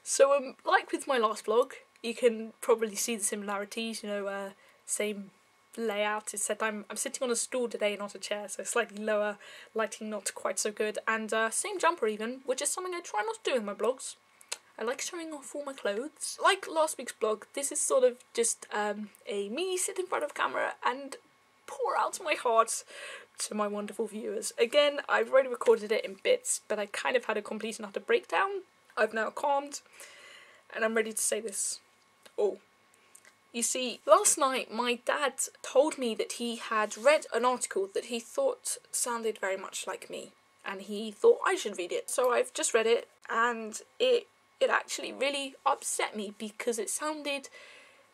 So like with my last vlog, you can probably see the similarities, you know, same layout, except I'm sitting on a stool today, not a chair, so slightly lower, lighting not quite so good, and same jumper even, which is something I try not to do in my vlogs. I like showing off all my clothes. Like last week's vlog, this is sort of just a me sit in front of camera and pour out my heart to my wonderful viewers. Again, I've already recorded it in bits, but I kind of had a complete and utter breakdown. I've now calmed, and I'm ready to say this all. You see, last night my dad told me that he had read an article that he thought sounded very much like me, and he thought I should read it. So I've just read it, and it actually really upset me because it sounded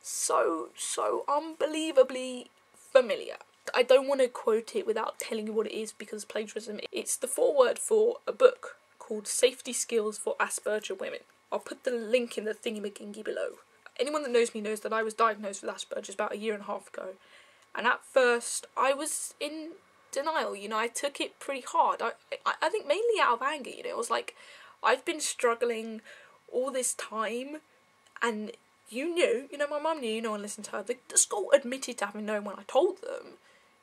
so unbelievably familiar. I don't want to quote it without telling you what it is because plagiarism. It's the foreword for a book called Safety Skills for Asperger Women. I'll put the link in the thingy-majiggy below. Anyone that knows me knows that I was diagnosed with Asperger's about 1.5 years ago, and at first I was in denial, you know. I took it pretty hard. I think mainly out of anger, you know. It was like, I've been struggling all this time, and you knew, you know, my mum knew, you know, and listened to her. The school admitted to having known when I told them,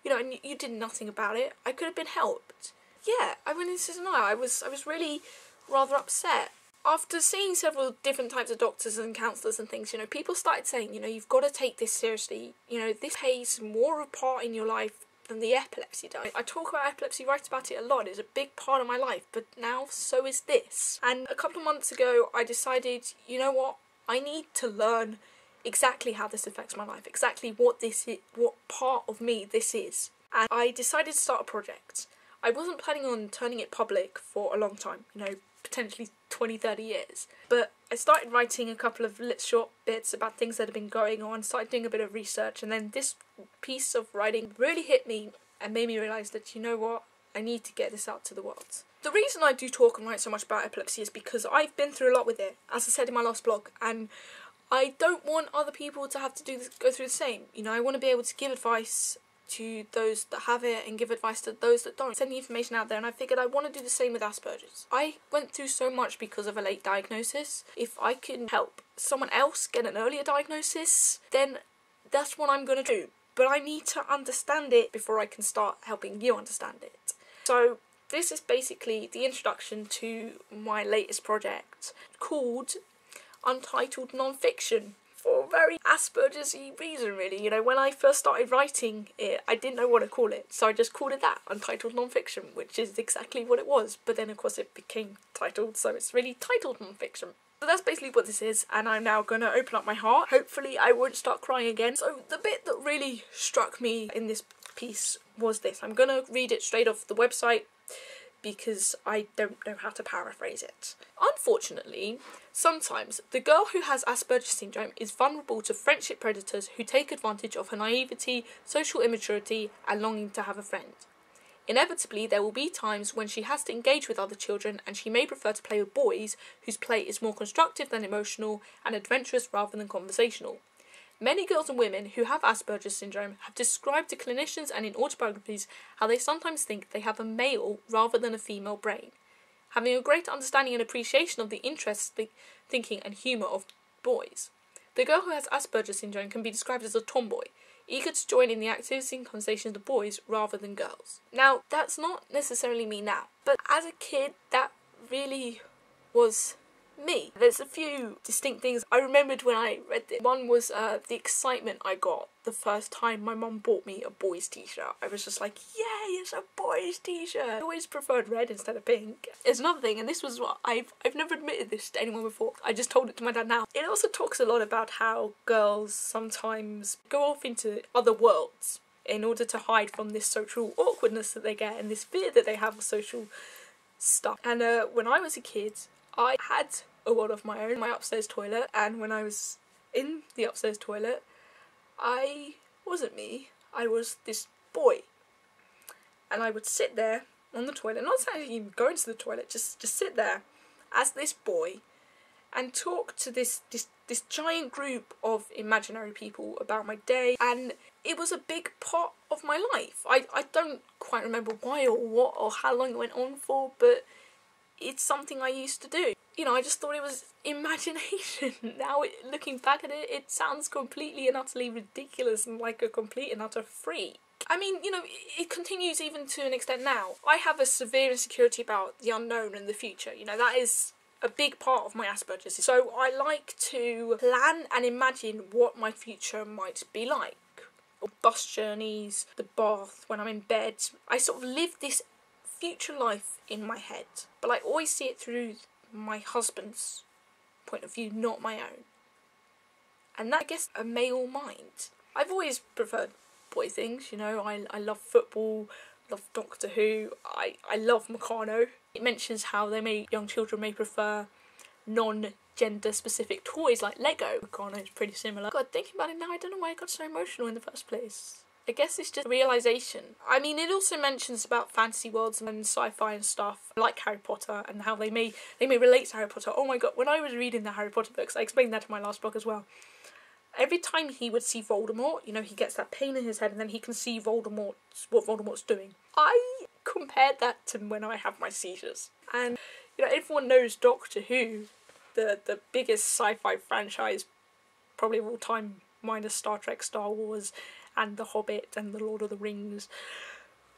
you know, and you did nothing about it. I could have been helped. Yeah, I went into denial. I was really rather upset. After seeing several different types of doctors and counsellors and things, you know, people started saying, you know, you've got to take this seriously. You know, this plays more of a part in your life than the epilepsy does. I talk about epilepsy, write about it a lot. It's a big part of my life, but now so is this. And a couple of months ago, I decided, you know what? I need to learn exactly how this affects my life, exactly what this is, what part of me this is. And I decided to start a project. I wasn't planning on turning it public for a long time, you know, potentially 20-30 years. But I started writing a couple of short bits about things that had been going on, started doing a bit of research, and then this piece of writing really hit me and made me realise that, you know what, I need to get this out to the world. The reason I do talk and write so much about epilepsy is because I've been through a lot with it, as I said in my last blog, and I don't want other people to have to go through the same. You know, I want to be able to give advice to those that have it and give advice to those that don't. Send the information out there, and I figured I want to do the same with Asperger's. I went through so much because of a late diagnosis. If I can help someone else get an earlier diagnosis, then that's what I'm going to do. But I need to understand it before I can start helping you understand it. So this is basically the introduction to my latest project called Untitled Nonfiction. For a very Asperger's-y reason, really. You know, when I first started writing it, I didn't know what to call it, so I just called it that, Untitled Nonfiction, which is exactly what it was. But then, of course, it became titled, so it's really titled nonfiction. So that's basically what this is, and I'm now going to open up my heart. Hopefully, I won't start crying again. So the bit that really struck me in this piece was this. I'm going to read it straight off the website, because I don't know how to paraphrase it. Unfortunately, sometimes the girl who has Asperger's syndrome is vulnerable to friendship predators who take advantage of her naivety, social immaturity, and longing to have a friend. Inevitably, there will be times when she has to engage with other children, and she may prefer to play with boys whose play is more constructive than emotional and adventurous rather than conversational. Many girls and women who have Asperger's syndrome have described to clinicians and in autobiographies how they sometimes think they have a male rather than a female brain, having a great understanding and appreciation of the interests, thinking and humour of boys. The girl who has Asperger's syndrome can be described as a tomboy, eager to join in the activities and conversations of boys rather than girls. Now, that's not necessarily me now, but as a kid, that really was me. There's a few distinct things I remembered when I read it. One was the excitement I got the first time my mum bought me a boys t-shirt. I was just like, yay, it's a boys t-shirt. I always preferred red instead of pink. There's another thing, and this was what I've never admitted this to anyone before. I just told it to my dad now. It also talks a lot about how girls sometimes go off into other worlds in order to hide from this social awkwardness that they get and this fear that they have of social stuff. And when I was a kid, I had a world of my own, my upstairs toilet, and when I was in the upstairs toilet, I wasn't me, I was this boy. And I would sit there on the toilet, not actually even go into the toilet, just sit there as this boy and talk to this giant group of imaginary people about my day, and it was a big part of my life. I don't quite remember why or what or how long it went on for, but it's something I used to do. you know, I just thought it was imagination. Now, looking back at it, it sounds completely and utterly ridiculous and like a complete and utter freak. I mean, you know, it continues even to an extent now. I have a severe insecurity about the unknown and the future. You know, that is a big part of my Asperger's. So I like to plan and imagine what my future might be like. Bus journeys, the bath, when I'm in bed. I sort of live this future life in my head, but I always see it through my husband's point of view, not my own. And that, I guess, a male mind. I've always preferred boy things, you know. I love football, love Doctor Who, I love Meccano. It mentions how young children may prefer non-gender specific toys like Lego. Meccano is pretty similar. God, thinking about it now, I don't know why I got so emotional in the first place. I guess it's just a realisation. I mean, it also mentions about fantasy worlds and sci-fi and stuff, like Harry Potter, and how they may relate to Harry Potter. Oh my god, when I was reading the Harry Potter books, I explained that to my last book as well. Every time he would see Voldemort, you know, he gets that pain in his head and then he can see what Voldemort's doing. I compared that to when I have my seizures. And, you know, everyone knows Doctor Who, the biggest sci-fi franchise probably of all time, minus Star Trek, Star Wars, and The Hobbit and The Lord of the Rings.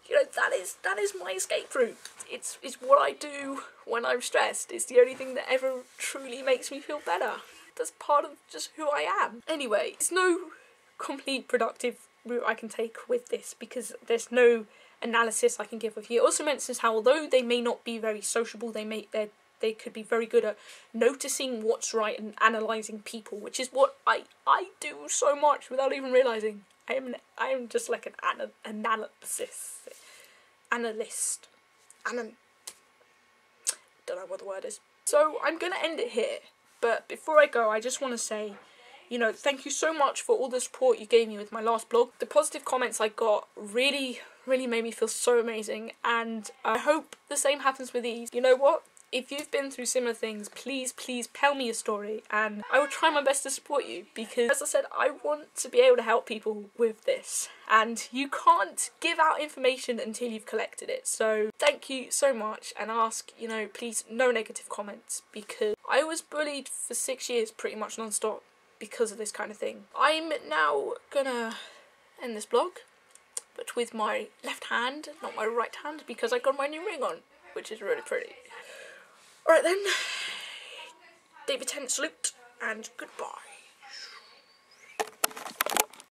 You know, that is my escape route. It's what I do when I'm stressed. It's the only thing that ever truly makes me feel better. That's part of just who I am. Anyway, there's no complete productive route I can take with this because there's no analysis I can give of you. It also mentions how although they may not be very sociable, they could be very good at noticing what's right and analysing people, which is what I do so much without even realising. I am just like an analyst. Don't know what the word is. So I'm gonna end it here. But before I go, I just want to say, you know, thank you so much for all the support you gave me with my last blog. The positive comments I got really made me feel so amazing, and I hope the same happens with these. You know what? If you've been through similar things, please tell me your story, and I will try my best to support you, because as I said, I want to be able to help people with this, and you can't give out information until you've collected it. So thank you so much, and ask, you know, please no negative comments, because I was bullied for 6 years pretty much non-stop because of this kind of thing. I'm now gonna end this blog, but with my left hand, not my right hand, because I got my new ring on, which is really pretty. Alright then, David Tennant salute, and goodbye.